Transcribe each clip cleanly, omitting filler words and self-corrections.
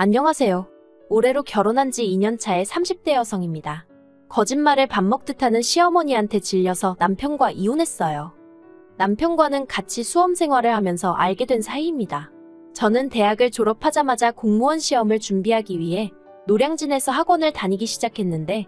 안녕하세요. 올해로 결혼한 지 2년 차의 30대 여성입니다. 거짓말을 밥 먹듯 하는 시어머니한테 질려서 남편과 이혼했어요. 남편과는 같이 수험 생활을 하면서 알게 된 사이입니다. 저는 대학을 졸업하자마자 공무원 시험을 준비하기 위해 노량진에서 학원을 다니기 시작했는데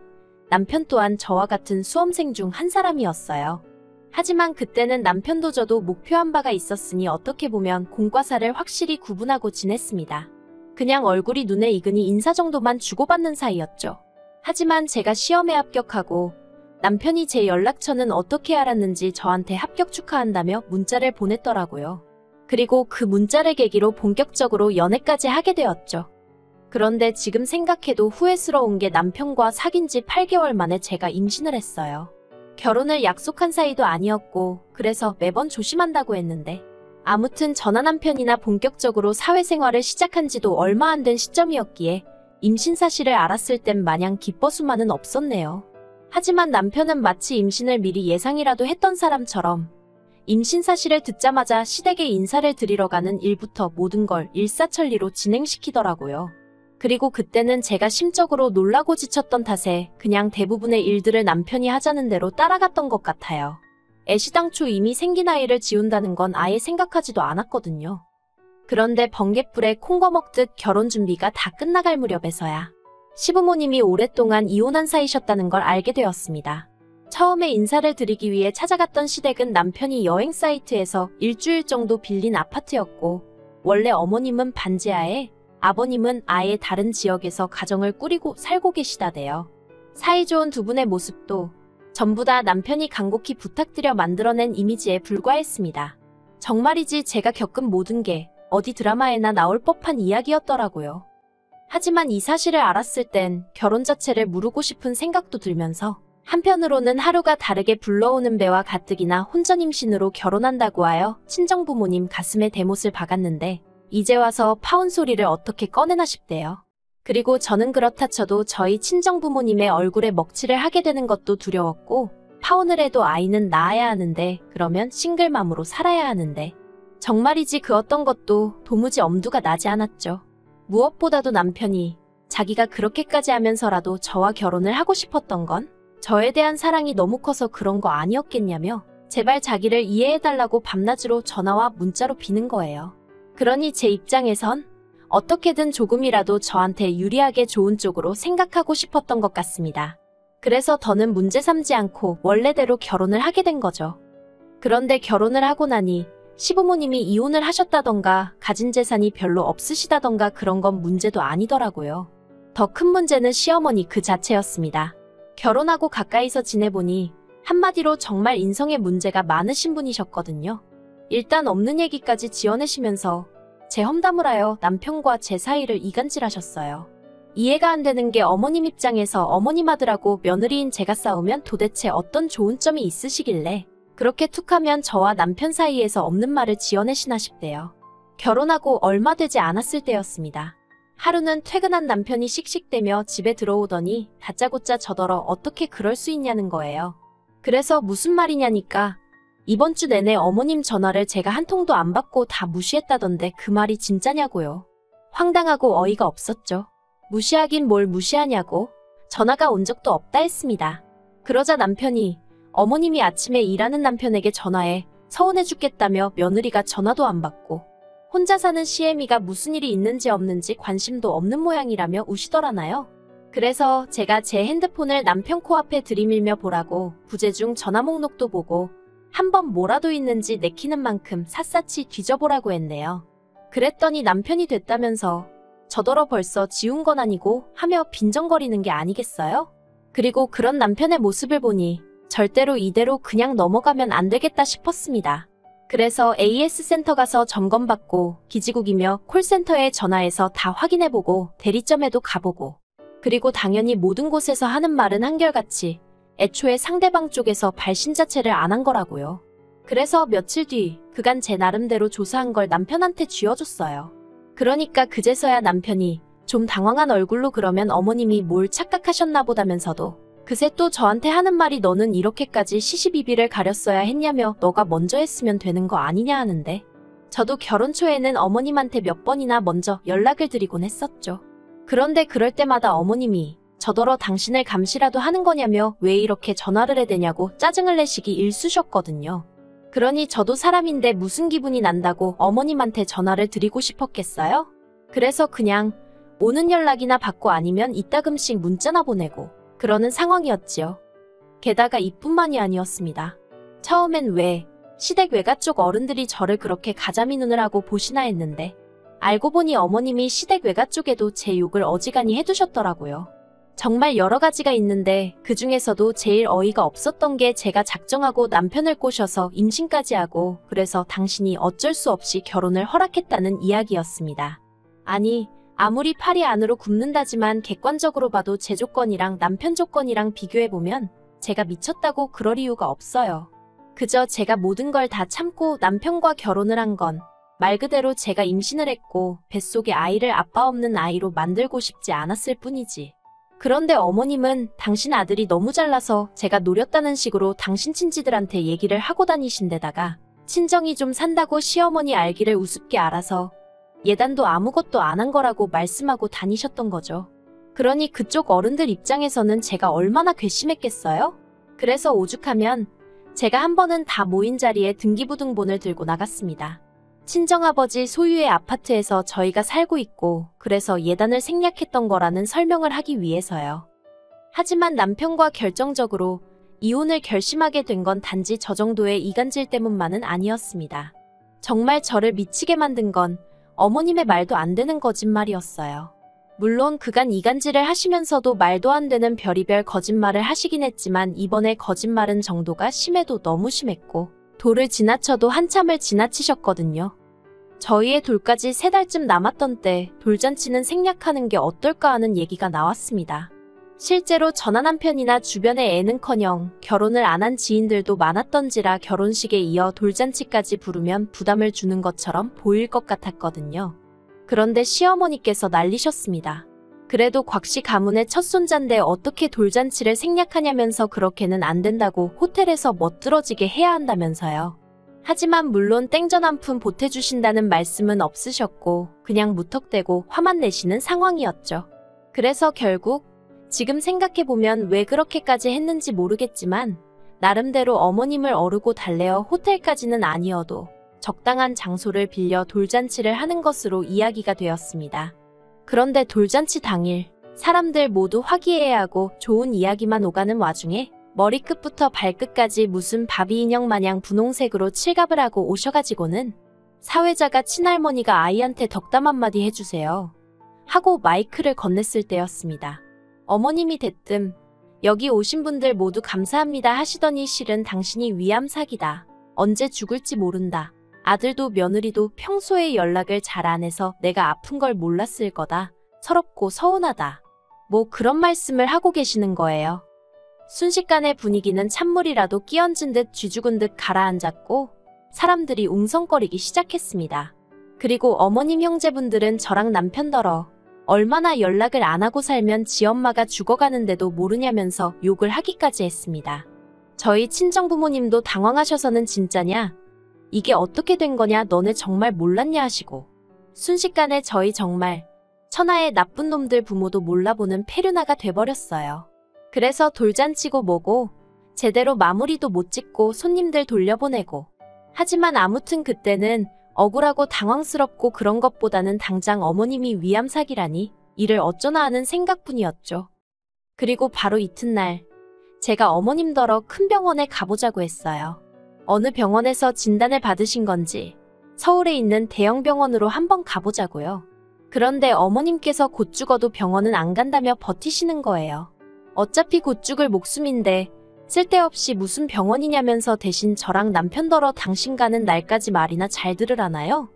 남편 또한 저와 같은 수험생 중 한 사람이었어요. 하지만 그때는 남편도 저도 목표한 바가 있었으니 어떻게 보면 공과 사를 확실히 구분하고 지냈습니다. 그냥 얼굴이 눈에 익으니 인사 정도만 주고받는 사이였죠. 하지만 제가 시험에 합격하고 남편이 제 연락처는 어떻게 알았는지 저한테 합격 축하한다며 문자를 보냈더라고요. 그리고 그 문자를 계기로 본격적으로 연애까지 하게 되었죠. 그런데 지금 생각해도 후회스러운 게 남편과 사귄 지 8개월 만에 제가 임신을 했어요. 결혼을 약속한 사이도 아니었고 그래서 매번 조심한다고 했는데 아무튼 저나 남편이나 본격적으로 사회생활을 시작한 지도 얼마 안 된 시점이었기에 임신 사실을 알았을 땐 마냥 기뻐수만은 없었네요. 하지만 남편은 마치 임신을 미리 예상이라도 했던 사람처럼 임신 사실을 듣자마자 시댁에 인사를 드리러 가는 일부터 모든 걸 일사천리로 진행시키더라고요. 그리고 그때는 제가 심적으로 놀라고 지쳤던 탓에 그냥 대부분의 일들을 남편이 하자는 대로 따라갔던 것 같아요. 애시당초 이미 생긴 아이를 지운다는 건 아예 생각하지도 않았거든요. 그런데 번갯불에 콩 거먹듯 결혼 준비가 다 끝나갈 무렵에서야 시부모님이 오랫동안 이혼한 사이셨다는 걸 알게 되었습니다. 처음에 인사를 드리기 위해 찾아갔던 시댁은 남편이 여행 사이트에서 일주일 정도 빌린 아파트였고 원래 어머님은 반지하에 아버님은 아예 다른 지역에서 가정을 꾸리고 살고 계시다대요. 사이좋은 두 분의 모습도 전부 다 남편이 간곡히 부탁드려 만들어낸 이미지에 불과했습니다. 정말이지 제가 겪은 모든 게 어디 드라마에나 나올 법한 이야기였더라고요. 하지만 이 사실을 알았을 땐 결혼 자체를 무르고 싶은 생각도 들면서 한편으로는 하루가 다르게 불러오는 배와 가뜩이나 혼전 임신으로 결혼한다고 하여 친정부모님 가슴에 대못을 박았는데 이제 와서 파혼 소리를 어떻게 꺼내나 싶대요. 그리고 저는 그렇다 쳐도 저희 친정부모님의 얼굴에 먹칠을 하게 되는 것도 두려웠고 파혼을 해도 아이는 낳아야 하는데 그러면 싱글맘으로 살아야 하는데 정말이지 그 어떤 것도 도무지 엄두가 나지 않았죠. 무엇보다도 남편이 자기가 그렇게까지 하면서라도 저와 결혼을 하고 싶었던 건 저에 대한 사랑이 너무 커서 그런 거 아니었겠냐며 제발 자기를 이해해달라고 밤낮으로 전화와 문자로 비는 거예요. 그러니 제 입장에선 어떻게든 조금이라도 저한테 유리하게 좋은 쪽으로 생각하고 싶었던 것 같습니다. 그래서 더는 문제 삼지 않고 원래대로 결혼을 하게 된 거죠. 그런데 결혼을 하고 나니 시부모님이 이혼을 하셨다던가 가진 재산이 별로 없으시다던가 그런 건 문제도 아니더라고요. 더 큰 문제는 시어머니 그 자체였습니다. 결혼하고 가까이서 지내보니 한마디로 정말 인성에 문제가 많으신 분이셨거든요. 일단 없는 얘기까지 지어내시면서 제 험담을 하여 남편과 제 사이를 이간질하셨어요. 이해가 안 되는 게 어머님 입장에서 어머님 아들하고 며느리인 제가 싸우면 도대체 어떤 좋은 점이 있으시길래 그렇게 툭하면 저와 남편 사이에서 없는 말을 지어내시나 싶대요. 결혼하고 얼마 되지 않았을 때였습니다. 하루는 퇴근한 남편이 씩씩대며 집에 들어오더니 다짜고짜 저더러 어떻게 그럴 수 있냐는 거예요. 그래서 무슨 말이냐니까 이번 주 내내 어머님 전화를 제가 한 통도 안 받고 다 무시했다던데 그 말이 진짜냐고요. 황당하고 어이가 없었죠. 무시하긴 뭘 무시하냐고 전화가 온 적도 없다 했습니다. 그러자 남편이 어머님이 아침에 일하는 남편에게 전화해 서운해 죽겠다며 며느리가 전화도 안 받고 혼자 사는 시애미가 무슨 일이 있는지 없는지 관심도 없는 모양이라며 우시더라나요. 그래서 제가 제 핸드폰을 남편 코앞에 들이밀며 보라고 부재중 전화 목록도 보고 한번 뭐라도 있는지 내키는 만큼 샅샅이 뒤져보라고 했네요. 그랬더니 남편이 됐다면서 저더러 벌써 지운 건 아니고 하며 빈정거리는 게 아니겠어요? 그리고 그런 남편의 모습을 보니 절대로 이대로 그냥 넘어가면 안 되겠다 싶었습니다. 그래서 AS 센터 가서 점검받고 기지국이며 콜센터에 전화해서 다 확인해보고 대리점에도 가보고 그리고 당연히 모든 곳에서 하는 말은 한결같이 애초에 상대방 쪽에서 발신 자체를 안 한 거라고요. 그래서 며칠 뒤 그간 제 나름대로 조사한 걸 남편한테 쥐어줬어요. 그러니까 그제서야 남편이 좀 당황한 얼굴로 그러면 어머님이 뭘 착각하셨나 보다면서도 그새 또 저한테 하는 말이 너는 이렇게까지 시시비비를 가렸어야 했냐며 너가 먼저 했으면 되는 거 아니냐 하는데 저도 결혼 초에는 어머님한테 몇 번이나 먼저 연락을 드리곤 했었죠. 그런데 그럴 때마다 어머님이 저더러 당신을 감시라도 하는 거냐며 왜 이렇게 전화를 해대냐고 짜증을 내시기 일쑤셨거든요. 그러니 저도 사람인데 무슨 기분이 난다고 어머님한테 전화를 드리고 싶었겠어요? 그래서 그냥 오는 연락이나 받고 아니면 이따금씩 문자나 보내고 그러는 상황이었지요. 게다가 이뿐만이 아니었습니다. 처음엔 왜 시댁 외가 쪽 어른들이 저를 그렇게 가자미 눈을 하고 보시나 했는데 알고 보니 어머님이 시댁 외가 쪽에도 제 욕을 어지간히 해두셨더라고요. 정말 여러 가지가 있는데 그 중에서도 제일 어이가 없었던 게 제가 작정하고 남편을 꼬셔서 임신까지 하고 그래서 당신이 어쩔 수 없이 결혼을 허락했다는 이야기였습니다. 아니 아무리 팔이 안으로 굽는다지만 객관적으로 봐도 제 조건이랑 남편 조건이랑 비교해보면 제가 미쳤다고 그럴 이유가 없어요. 그저 제가 모든 걸 다 참고 남편과 결혼을 한 건 말 그대로 제가 임신을 했고 뱃속에 아이를 아빠 없는 아이로 만들고 싶지 않았을 뿐이지. 그런데 어머님은 당신 아들이 너무 잘나서 제가 노렸다는 식으로 당신 친지들한테 얘기를 하고 다니신 데다가 친정이 좀 산다고 시어머니 알기를 우습게 알아서 예단도 아무것도 안 한 거라고 말씀하고 다니셨던 거죠. 그러니 그쪽 어른들 입장에서는 제가 얼마나 괘씸했겠어요? 그래서 오죽하면 제가 한 번은 다 모인 자리에 등기부등본을 들고 나갔습니다. 친정아버지 소유의 아파트에서 저희가 살고 있고 그래서 예단을 생략했던 거라는 설명을 하기 위해서요. 하지만 남편과 결정적으로 이혼을 결심하게 된 건 단지 저 정도의 이간질 때문만은 아니었습니다. 정말 저를 미치게 만든 건 어머님의 말도 안 되는 거짓말이었어요. 물론 그간 이간질을 하시면서도 말도 안 되는 별의별 거짓말을 하시긴 했지만 이번에 거짓말은 정도가 심해도 너무 심했고 도를 지나쳐도 한참을 지나치셨거든요. 저희의 돌까지 3달쯤 남았던 때 돌잔치는 생략하는 게 어떨까 하는 얘기가 나왔습니다. 실제로 전화 남편이나 주변의 애는커녕 결혼을 안 한 지인들도 많았던지라 결혼식에 이어 돌잔치까지 부르면 부담을 주는 것처럼 보일 것 같았거든요. 그런데 시어머니께서 난리셨습니다. 그래도 곽씨 가문의 첫 손자인데 어떻게 돌잔치를 생략하냐면서 그렇게는 안 된다고 호텔에서 멋들어지게 해야 한다면서요. 하지만 물론 땡전 한 푼 보태주신다는 말씀은 없으셨고 그냥 무턱대고 화만 내시는 상황이었죠. 그래서 결국 지금 생각해보면 왜 그렇게까지 했는지 모르겠지만 나름대로 어머님을 어르고 달래어 호텔까지는 아니어도 적당한 장소를 빌려 돌잔치를 하는 것으로 이야기가 되었습니다. 그런데 돌잔치 당일 사람들 모두 화기애애하고 좋은 이야기만 오가는 와중에 머리끝부터 발끝까지 무슨 바비 인형 마냥 분홍색으로 칠갑을 하고 오셔가지고는 사회자가 친할머니가 아이한테 덕담 한마디 해주세요 하고 마이크를 건넸을 때였습니다. 어머님이 대뜸 여기 오신 분들 모두 감사합니다 하시더니 실은 당신이 위암 사기다. 언제 죽을지 모른다. 아들도 며느리도 평소에 연락을 잘 안 해서 내가 아픈 걸 몰랐을 거다. 서럽고 서운하다. 뭐 그런 말씀을 하고 계시는 거예요. 순식간에 분위기는 찬물이라도 끼얹은 듯 쥐죽은 듯 가라앉았고 사람들이 웅성거리기 시작했습니다. 그리고 어머님 형제분들은 저랑 남편더러 얼마나 연락을 안 하고 살면 지 엄마가 죽어가는데도 모르냐면서 욕을 하기까지 했습니다. 저희 친정부모님도 당황하셔서는 진짜냐? 이게 어떻게 된 거냐? 너네 정말 몰랐냐? 하시고 순식간에 저희 정말 천하의 나쁜 놈들 부모도 몰라보는 페류나가 돼버렸어요. 그래서 돌잔치고 뭐고 제대로 마무리도 못 짓고 손님들 돌려보내고 하지만 아무튼 그때는 억울하고 당황스럽고 그런 것보다는 당장 어머님이 위암 사기라니 이를 어쩌나 하는 생각뿐이었죠. 그리고 바로 이튿날 제가 어머님더러 큰 병원에 가보자고 했어요. 어느 병원에서 진단을 받으신 건지 서울에 있는 대형 병원으로 한번 가보자고요. 그런데 어머님께서 곧 죽어도 병원은 안 간다며 버티시는 거예요. 어차피 곧 죽을 목숨인데 쓸데없이 무슨 병원이냐면서 대신 저랑 남편더러 당신 가는 날까지 말이나 잘 들으라나요?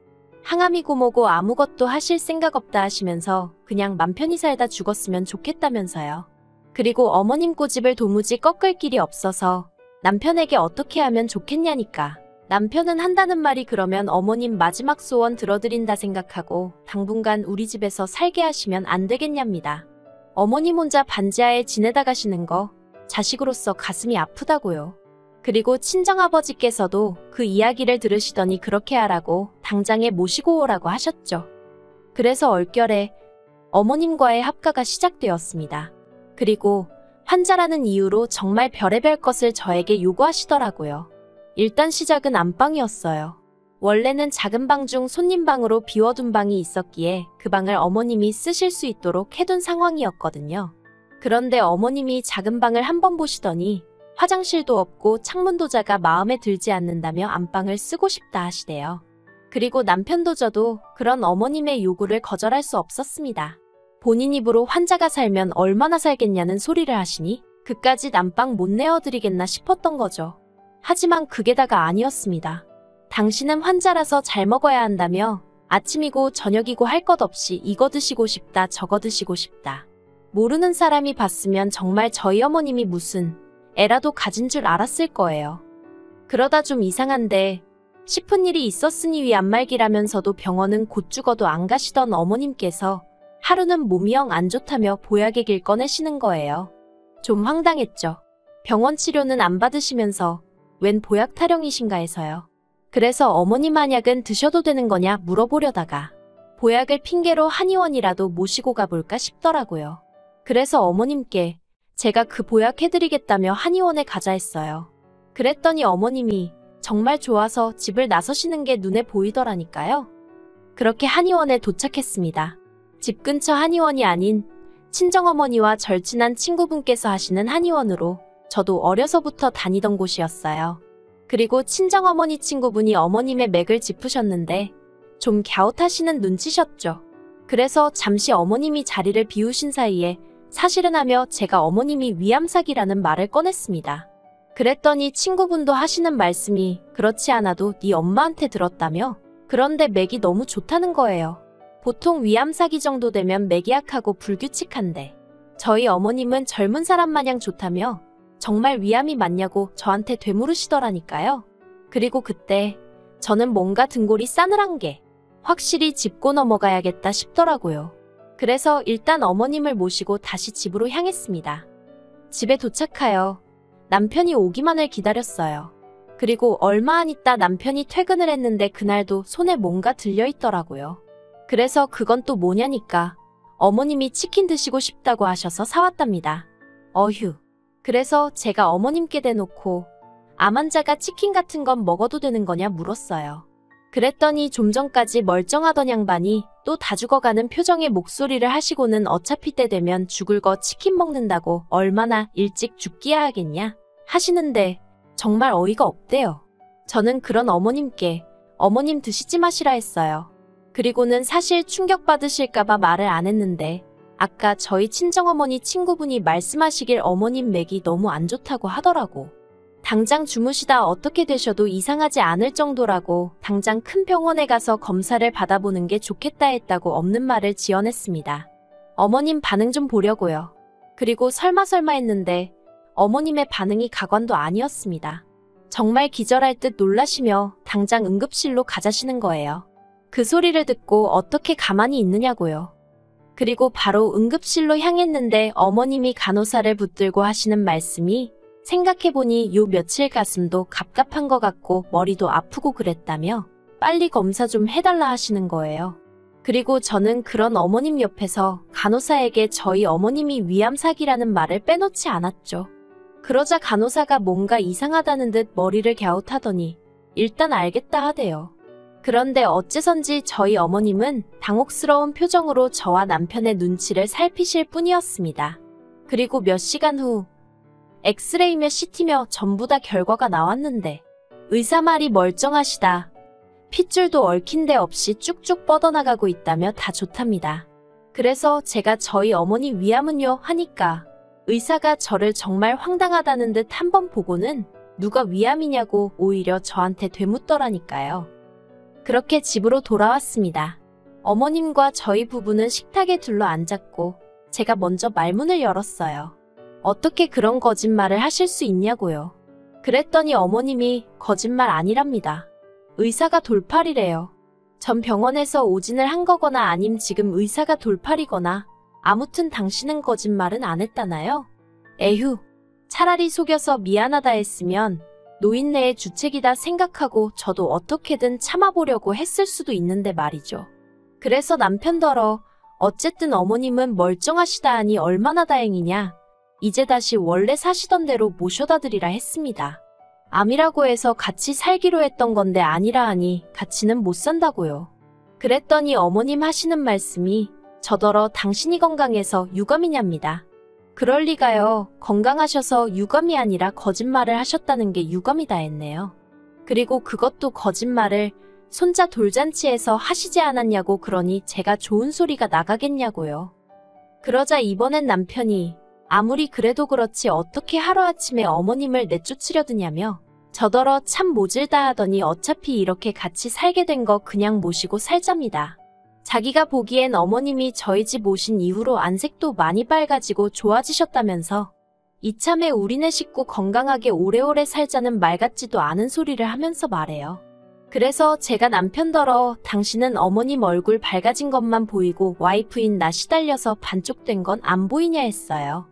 항암이고 뭐고 아무것도 하실 생각 없다 하시면서 그냥 맘 편히 살다 죽었으면 좋겠다면서요. 그리고 어머님 고집을 도무지 꺾을 길이 없어서 남편에게 어떻게 하면 좋겠냐니까. 남편은 한다는 말이 그러면 어머님 마지막 소원 들어드린다 생각하고 당분간 우리 집에서 살게 하시면 안 되겠냐입니다. 어머님 혼자 반지하에 지내다 가시는 거 자식으로서 가슴이 아프다고요. 그리고 친정아버지께서도 그 이야기를 들으시더니 그렇게 하라고 당장에 모시고 오라고 하셨죠. 그래서 얼결에 어머님과의 합가가 시작되었습니다. 그리고 환자라는 이유로 정말 별의별 것을 저에게 요구하시더라고요. 일단 시작은 안방이었어요. 원래는 작은 방 중 손님방으로 비워둔 방이 있었기에 그 방을 어머님이 쓰실 수 있도록 해둔 상황이었거든요. 그런데 어머님이 작은 방을 한번 보시더니 화장실도 없고 창문도 작아 마음에 들지 않는다며 안방을 쓰고 싶다 하시대요. 그리고 남편도 저도 그런 어머님의 요구를 거절할 수 없었습니다. 본인 입으로 환자가 살면 얼마나 살겠냐는 소리를 하시니 그까짓 안방 못 내어드리겠나 싶었던 거죠. 하지만 그게 다가 아니었습니다. 당신은 환자라서 잘 먹어야 한다며 아침이고 저녁이고 할 것 없이 이거 드시고 싶다 저거 드시고 싶다. 모르는 사람이 봤으면 정말 저희 어머님이 무슨 애라도 가진 줄 알았을 거예요. 그러다 좀 이상한데 싶은 일이 있었으니 위 안말기라면서도 병원은 곧 죽어도 안 가시던 어머님께서 하루는 몸이 영 안 좋다며 보약의 길 꺼내시는 거예요. 좀 황당했죠. 병원 치료는 안 받으시면서 웬 보약 타령이신가 해서요. 그래서 어머님 한약은 드셔도 되는 거냐 물어보려다가 보약을 핑계로 한의원이라도 모시고 가볼까 싶더라고요. 그래서 어머님께 제가 그 보약 해드리겠다며 한의원에 가자 했어요. 그랬더니 어머님이 정말 좋아서 집을 나서시는 게 눈에 보이더라니까요. 그렇게 한의원에 도착했습니다. 집 근처 한의원이 아닌 친정어머니와 절친한 친구분께서 하시는 한의원으로 저도 어려서부터 다니던 곳이었어요. 그리고 친정어머니 친구분이 어머님의 맥을 짚으셨는데 좀 갸웃하시는 눈치셨죠. 그래서 잠시 어머님이 자리를 비우신 사이에 사실은 하며 제가 어머님이 위암사기라는 말을 꺼냈습니다. 그랬더니 친구분도 하시는 말씀이 그렇지 않아도 네 엄마한테 들었다며 그런데 맥이 너무 좋다는 거예요. 보통 위암사기 정도 되면 맥이 약하고 불규칙한데 저희 어머님은 젊은 사람 마냥 좋다며 정말 위암이 맞냐고 저한테 되물으시더라니까요. 그리고 그때 저는 뭔가 등골이 싸늘한 게 확실히 짚고 넘어가야겠다 싶더라고요. 그래서 일단 어머님을 모시고 다시 집으로 향했습니다. 집에 도착하여 남편이 오기만을 기다렸어요. 그리고 얼마 안 있다 남편이 퇴근을 했는데 그날도 손에 뭔가 들려있더라고요. 그래서 그건 또 뭐냐니까 어머님이 치킨 드시고 싶다고 하셔서 사왔답니다. 어휴. 그래서 제가 어머님께 대놓고 암 환자가 치킨 같은 건 먹어도 되는 거냐 물었어요. 그랬더니 좀 전까지 멀쩡하던 양반이 또 다 죽어가는 표정의 목소리를 하시고는 어차피 때 되면 죽을 거 치킨 먹는다고 얼마나 일찍 죽기야 하겠냐 하시는데 정말 어이가 없대요. 저는 그런 어머님께 어머님 드시지 마시라 했어요. 그리고는 사실 충격받으실까봐 말을 안 했는데 아까 저희 친정어머니 친구분이 말씀하시길 어머님 맥이 너무 안 좋다고 하더라고. 당장 주무시다 어떻게 되셔도 이상하지 않을 정도라고 당장 큰 병원에 가서 검사를 받아보는 게 좋겠다 했다고 없는 말을 지어냈습니다. 어머님 반응 좀 보려고요. 그리고 설마 했는데 어머님의 반응이 가관도 아니었습니다. 정말 기절할 듯 놀라시며 당장 응급실로 가자시는 거예요. 그 소리를 듣고 어떻게 가만히 있느냐고요. 그리고 바로 응급실로 향했는데 어머님이 간호사를 붙들고 하시는 말씀이 생각해보니 요 며칠 가슴도 갑갑한 것 같고 머리도 아프고 그랬다며 빨리 검사 좀 해달라 하시는 거예요. 그리고 저는 그런 어머님 옆에서 간호사에게 저희 어머님이 위암사기라는 말을 빼놓지 않았죠. 그러자 간호사가 뭔가 이상하다는 듯 머리를 갸웃하더니 일단 알겠다 하대요. 그런데 어째선지 저희 어머님은 당혹스러운 표정으로 저와 남편의 눈치를 살피실 뿐이었습니다. 그리고 몇 시간 후 엑스레이며 CT며 전부 다 결과가 나왔는데 의사 말이 멀쩡하시다. 핏줄도 얽힌 데 없이 쭉쭉 뻗어나가고 있다며 다 좋답니다. 그래서 제가 저희 어머니 위암은요 하니까 의사가 저를 정말 황당하다는 듯 한번 보고는 누가 위암이냐고 오히려 저한테 되묻더라니까요. 그렇게 집으로 돌아왔습니다. 어머님과 저희 부부는 식탁에 둘러앉았고 제가 먼저 말문을 열었어요. 어떻게 그런 거짓말을 하실 수 있냐고요. 그랬더니 어머님이 거짓말 아니랍니다. 의사가 돌팔이래요. 전 병원에서 오진을 한 거거나 아님 지금 의사가 돌팔이거나 아무튼 당신은 거짓말은 안 했다나요? 에휴, 차라리 속여서 미안하다 했으면 노인네의 주책이다 생각하고 저도 어떻게든 참아보려고 했을 수도 있는데 말이죠. 그래서 남편더러 어쨌든 어머님은 멀쩡하시다 하니 얼마나 다행이냐. 이제 다시 원래 사시던 대로 모셔다 드리라 했습니다. 암이라고 해서 같이 살기로 했던 건데 아니라 하니 같이는 못 산다고요. 그랬더니 어머님 하시는 말씀이 저더러 당신이 건강해서 유감이냐입니다. 그럴 리가요. 건강하셔서 유감이 아니라 거짓말을 하셨다는 게 유감이다 했네요. 그리고 그것도 거짓말을 손자 돌잔치에서 하시지 않았냐고 그러니 제가 좋은 소리가 나가겠냐고요. 그러자 이번엔 남편이 아무리 그래도 그렇지 어떻게 하루아침에 어머님을 내쫓으려 드냐며 저더러 참 모질다 하더니 어차피 이렇게 같이 살게 된 거 그냥 모시고 살잡니다. 자기가 보기엔 어머님이 저희 집 오신 이후로 안색도 많이 빨가지고 좋아지셨다면서 이참에 우리네 식구 건강하게 오래오래 살자는 말 같지도 않은 소리를 하면서 말해요. 그래서 제가 남편더러 당신은 어머님 얼굴 밝아진 것만 보이고 와이프인 나 시달려서 반쪽된 건 안 보이냐 했어요.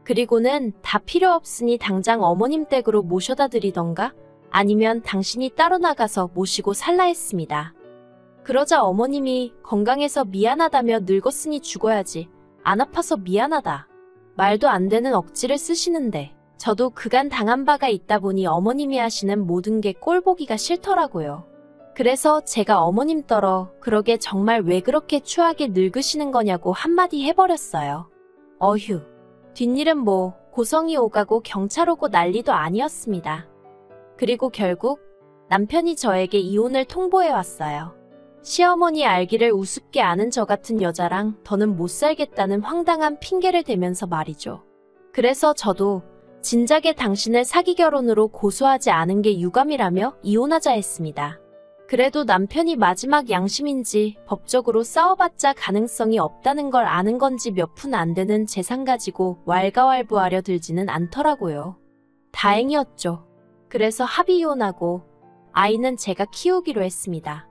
그리고는 다 필요 없으니 당장 어머님 댁으로 모셔다 드리던가 아니면 당신이 따로 나가서 모시고 살라 했습니다. 그러자 어머님이 건강해서 미안하다며 늙었으니 죽어야지. 안 아파서 미안하다. 말도 안 되는 억지를 쓰시는데 저도 그간 당한 바가 있다 보니 어머님이 하시는 모든 게 꼴보기가 싫더라고요. 그래서 제가 어머님 떨어 그러게 정말 왜 그렇게 추하게 늙으시는 거냐고 한마디 해버렸어요. 어휴. 뒷일은 뭐 고성이 오가고 경찰 오고 난리도 아니었습니다. 그리고 결국 남편이 저에게 이혼을 통보해왔어요. 시어머니 알기를 우습게 아는 저 같은 여자랑 더는 못 살겠다는 황당한 핑계를 대면서 말이죠. 그래서 저도 진작에 당신을 사기 결혼으로 고소하지 않은 게 유감이라며 이혼하자 했습니다. 그래도 남편이 마지막 양심인지 법적으로 싸워봤자 가능성이 없다는 걸 아는 건지 몇 푼 안 되는 재산 가지고 왈가왈부하려 들지는 않더라고요. 다행이었죠. 그래서 합의 이혼하고 아이는 제가 키우기로 했습니다.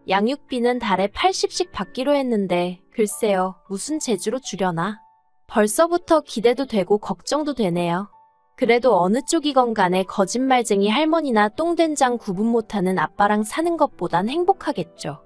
양육비는 달에 80씩 받기로 했는데 글쎄요, 무슨 재주로 주려나? 벌써부터 기대도 되고 걱정도 되네요. 그래도 어느 쪽이건 간에 거짓말쟁이 할머니나 똥된장 구분 못하는 아빠랑 사는 것보단 행복하겠죠.